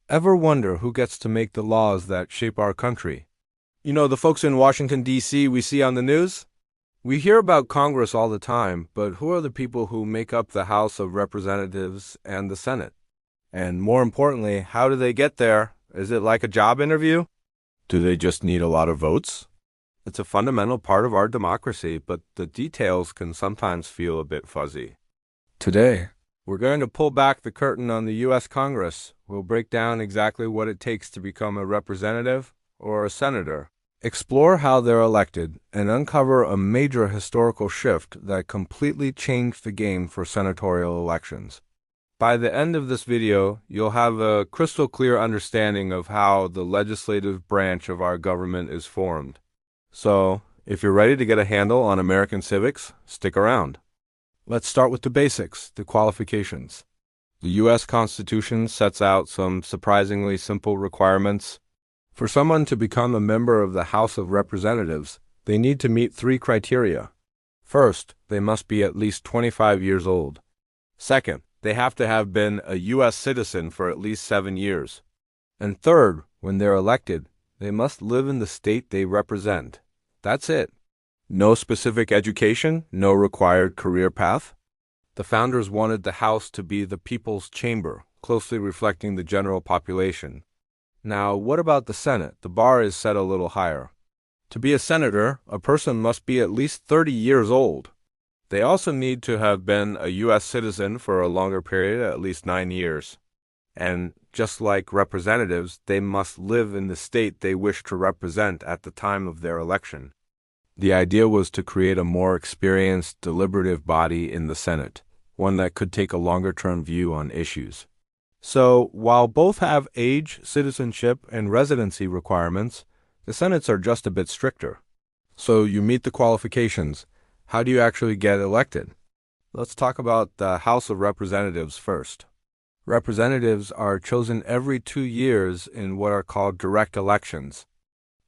Ever wonder who gets to make the laws that shape our country? You know, the folks in Washington, D.C. we see on the news? We hear about Congress all the time, but who are the people who make up the House of Representatives and the Senate? And more importantly, how do they get there? Is it like a job interview? Do they just need a lot of votes? It's a fundamental part of our democracy, but the details can sometimes feel a bit fuzzy. Today, we're going to pull back the curtain on the U.S. Congress. We'll break down exactly what it takes to become a representative or a senator, explore how they're elected, and uncover a major historical shift that completely changed the game for senatorial elections. By the end of this video, you'll have a crystal clear understanding of how the legislative branch of our government is formed. So, if you're ready to get a handle on American civics, stick around. Let's start with the basics, the qualifications. The U.S. Constitution sets out some surprisingly simple requirements. For someone to become a member of the House of Representatives, they need to meet 3 criteria. First, they must be at least 25 years old. Second, they have to have been a U.S. citizen for at least 7 years. And third, when they're elected, they must live in the state they represent. That's it. No specific education, no required career path. The founders wanted the House to be the people's chamber, closely reflecting the general population. Now, what about the Senate? The bar is set a little higher. To be a senator, a person must be at least 30 years old. They also need to have been a U.S. citizen for a longer period, at least 9 years. And just like representatives, they must live in the state they wish to represent at the time of their election. The idea was to create a more experienced, deliberative body in the Senate, one that could take a longer-term view on issues. So, while both have age, citizenship, and residency requirements, the Senates are just a bit stricter. So, you meet the qualifications. How do you actually get elected? Let's talk about the House of Representatives first. Representatives are chosen every 2 years in what are called direct elections.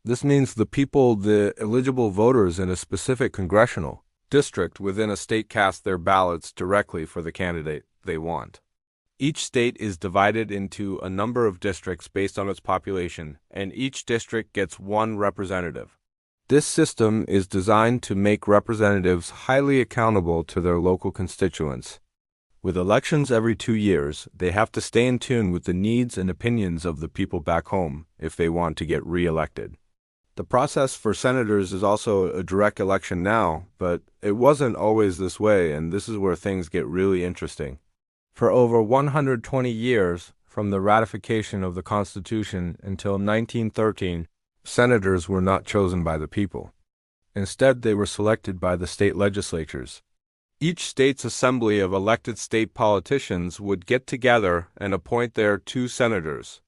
This means the eligible voters in a specific congressional district within a state cast their ballots directly for the candidate they want. Each state is divided into a number of districts based on its population, and each district gets 1 representative. This system is designed to make representatives highly accountable to their local constituents. With elections every 2 years, they have to stay in tune with the needs and opinions of the people back home if they want to get re-elected. The process for senators is also a direct election now, but it wasn't always this way, and this is where things get really interesting. For over 120 years, from the ratification of the Constitution until 1913, senators were not chosen by the people. Instead, they were selected by the state legislatures. Each state's assembly of elected state politicians would get together and appoint their 2 senators.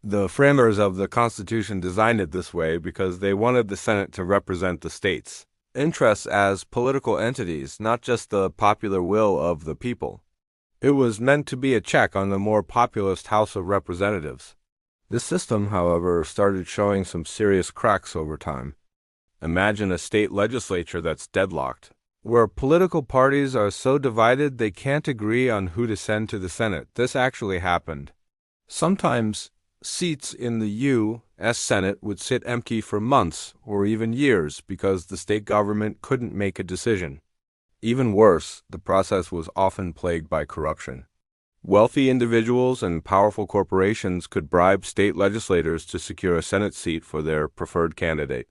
The framers of the Constitution designed it this way because they wanted the Senate to represent the states' interests as political entities, not just the popular will of the people. It was meant to be a check on the more populist House of Representatives. This system, however, started showing some serious cracks over time. Imagine a state legislature that's deadlocked, where political parties are so divided they can't agree on who to send to the Senate. This actually happened. Sometimes seats in the U.S. Senate would sit empty for months or even years because the state government couldn't make a decision. Even worse, the process was often plagued by corruption. Wealthy individuals and powerful corporations could bribe state legislators to secure a Senate seat for their preferred candidate.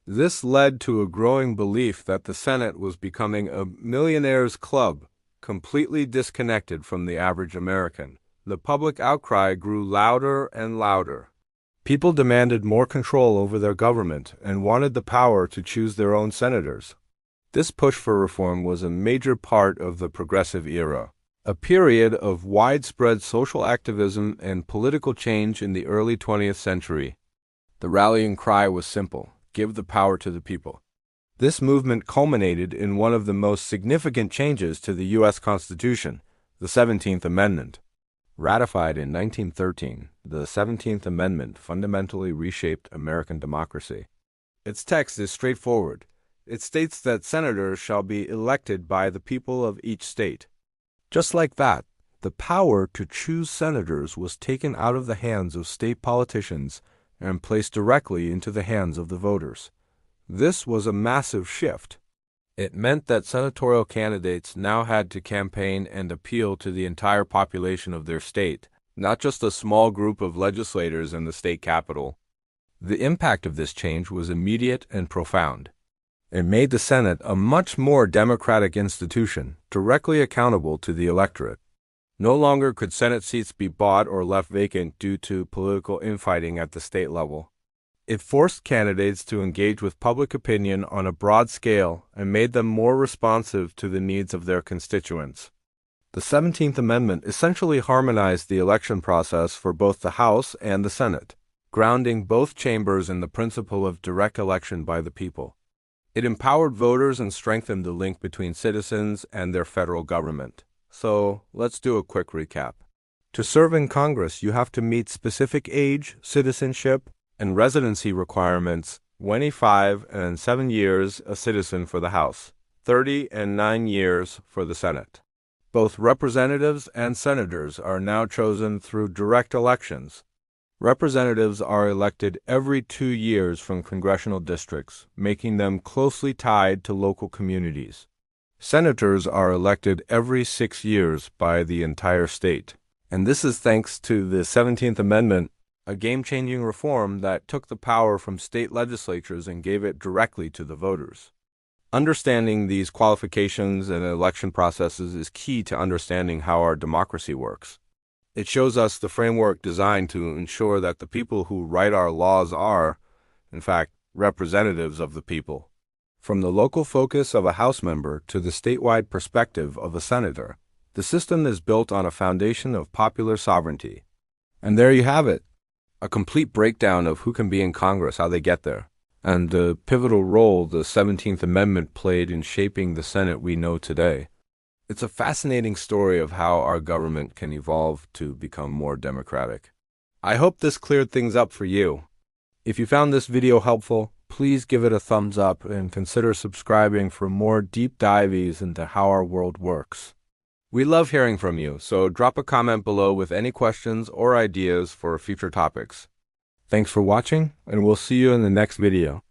This led to a growing belief that the Senate was becoming a millionaire's club, completely disconnected from the average American. The public outcry grew louder and louder. People demanded more control over their government and wanted the power to choose their own senators. This push for reform was a major part of the progressive era, a period of widespread social activism and political change in the early 20th century. The rallying cry was simple: give the power to the people. This movement culminated in one of the most significant changes to the U.S. Constitution, the 17th Amendment. Ratified in 1913, the 17th Amendment fundamentally reshaped American democracy. Its text is straightforward. It states that senators shall be elected by the people of each state. Just like that, The power to choose senators was taken out of the hands of state politicians and placed directly into the hands of the voters. This was a massive shift. It meant that senatorial candidates now had to campaign and appeal to the entire population of their state, not just a small group of legislators in the state capitol. The impact of this change was immediate and profound. It made the Senate a much more democratic institution, directly accountable to the electorate. No longer could Senate seats be bought or left vacant due to political infighting at the state level. It forced candidates to engage with public opinion on a broad scale and made them more responsive to the needs of their constituents. The 17th Amendment essentially harmonized the election process for both the House and the Senate, grounding both chambers in the principle of direct election by the people. It empowered voters and strengthened the link between citizens and their federal government. So, let's do a quick recap. To serve in Congress, you have to meet specific age, citizenship, and residency requirements: 25 and 7 years a citizen for the House, 30 and 9 years for the Senate. Both representatives and senators are now chosen through direct elections. Representatives are elected every 2 years from congressional districts, making them closely tied to local communities. Senators are elected every 6 years by the entire state. And this is thanks to the 17th Amendment, a game-changing reform that took the power from state legislatures and gave it directly to the voters. Understanding these qualifications and election processes is key to understanding how our democracy works. It shows us the framework designed to ensure that the people who write our laws are, in fact, representatives of the people. From the local focus of a House member to the statewide perspective of a senator, the system is built on a foundation of popular sovereignty. And there you have it, a complete breakdown of who can be in Congress, how they get there, and the pivotal role the 17th Amendment played in shaping the Senate we know today. It's a fascinating story of how our government can evolve to become more democratic. I hope this cleared things up for you. If you found this video helpful, please give it a thumbs up and consider subscribing for more deep dives into how our world works. We love hearing from you, so drop a comment below with any questions or ideas for future topics. Thanks for watching, and we'll see you in the next video.